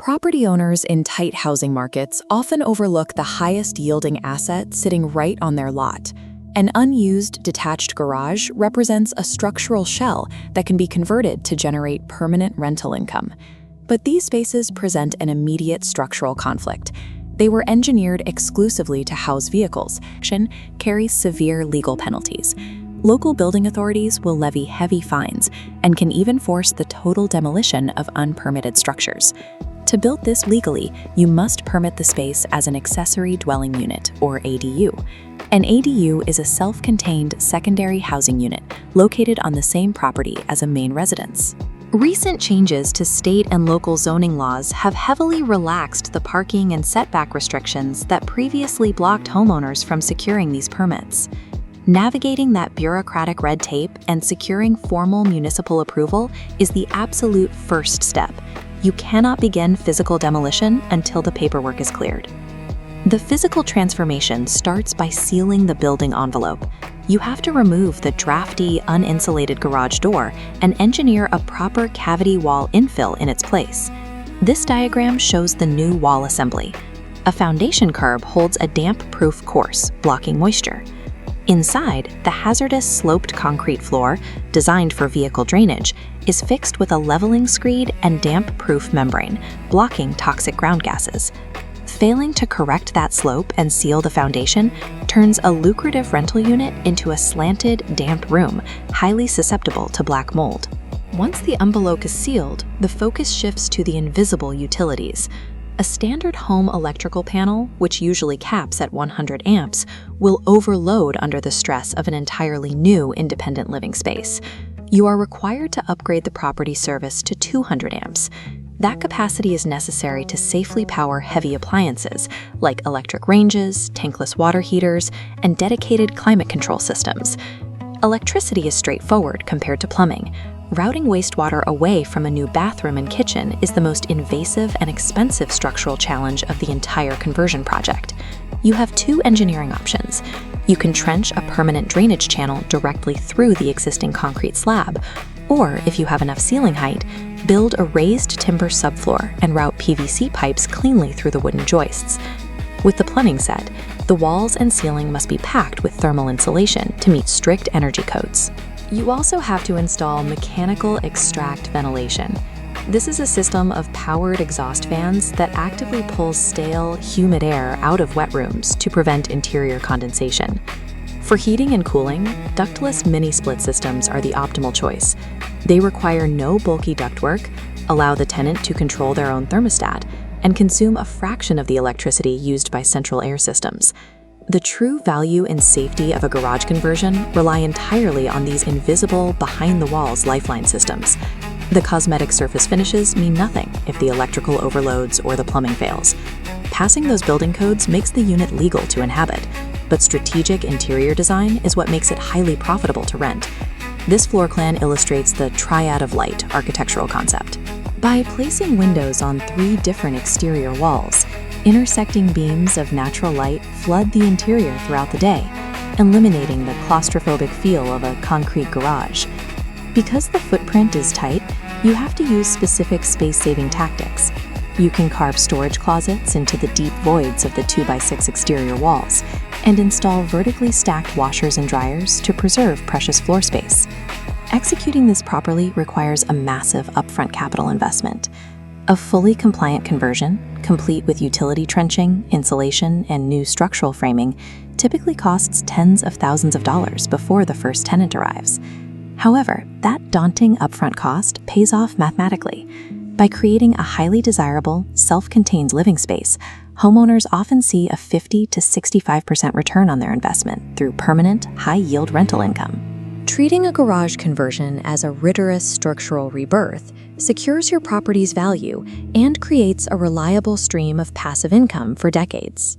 Property owners in tight housing markets often overlook the highest yielding asset sitting right on their lot. An unused detached garage represents a structural shell that can be converted to generate permanent rental income. But these spaces present an immediate structural conflict. They were engineered exclusively to house vehicles, and carry severe legal penalties. Local building authorities will levy heavy fines and can even force the total demolition of unpermitted structures. To build this legally, you must permit the space as an accessory dwelling unit, or ADU. An ADU is a self-contained secondary housing unit located on the same property as a main residence. Recent changes to state and local zoning laws have heavily relaxed the parking and setback restrictions that previously blocked homeowners from securing these permits. Navigating that bureaucratic red tape and securing formal municipal approval is the absolute first step. You cannot begin physical demolition until the paperwork is cleared. The physical transformation starts by sealing the building envelope. You have to remove the drafty, uninsulated garage door and engineer a proper cavity wall infill in its place. This diagram shows the new wall assembly. A foundation curb holds a damp-proof course, blocking moisture. Inside, the hazardous sloped concrete floor, designed for vehicle drainage, is fixed with a leveling screed and damp-proof membrane, blocking toxic ground gases. Failing to correct that slope and seal the foundation turns a lucrative rental unit into a slanted, damp room, highly susceptible to black mold. Once the envelope is sealed, the focus shifts to the invisible utilities. A standard home electrical panel, which usually caps at 100 amps, will overload under the stress of an entirely new independent living space. You are required to upgrade the property service to 200 amps. That capacity is necessary to safely power heavy appliances like electric ranges, tankless water heaters, and dedicated climate control systems. Electricity is straightforward compared to plumbing. Routing wastewater away from a new bathroom and kitchen is the most invasive and expensive structural challenge of the entire conversion project. You have two engineering options. You can trench a permanent drainage channel directly through the existing concrete slab, or if you have enough ceiling height, build a raised timber subfloor and route PVC pipes cleanly through the wooden joists. With the plumbing set, the walls and ceiling must be packed with thermal insulation to meet strict energy codes. You also have to install mechanical extract ventilation. This is a system of powered exhaust fans that actively pulls stale, humid air out of wet rooms to prevent interior condensation. For heating and cooling, ductless mini-split systems are the optimal choice. They require no bulky ductwork, allow the tenant to control their own thermostat, and consume a fraction of the electricity used by central air systems. The true value and safety of a garage conversion rely entirely on these invisible, behind-the-walls lifeline systems. The cosmetic surface finishes mean nothing if the electrical overloads or the plumbing fails. Passing those building codes makes the unit legal to inhabit, but strategic interior design is what makes it highly profitable to rent. This floor plan illustrates the Triad of light architectural concept. By placing windows on 3 different exterior walls, intersecting beams of natural light flood the interior throughout the day, eliminating the claustrophobic feel of a concrete garage. Because the footprint is tight, you have to use specific space-saving tactics. You can carve storage closets into the deep voids of the 2x6 exterior walls and install vertically stacked washers and dryers to preserve precious floor space. Executing this properly requires a massive upfront capital investment. A fully compliant conversion, complete with utility trenching, insulation, and new structural framing, typically costs tens of thousands of dollars before the first tenant arrives. However, that daunting upfront cost pays off mathematically. By creating a highly desirable, self-contained living space, homeowners often see a 50 to 65% return on their investment through permanent, high-yield rental income. Treating a garage conversion as a rigorous structural rebirth secures your property's value and creates a reliable stream of passive income for decades.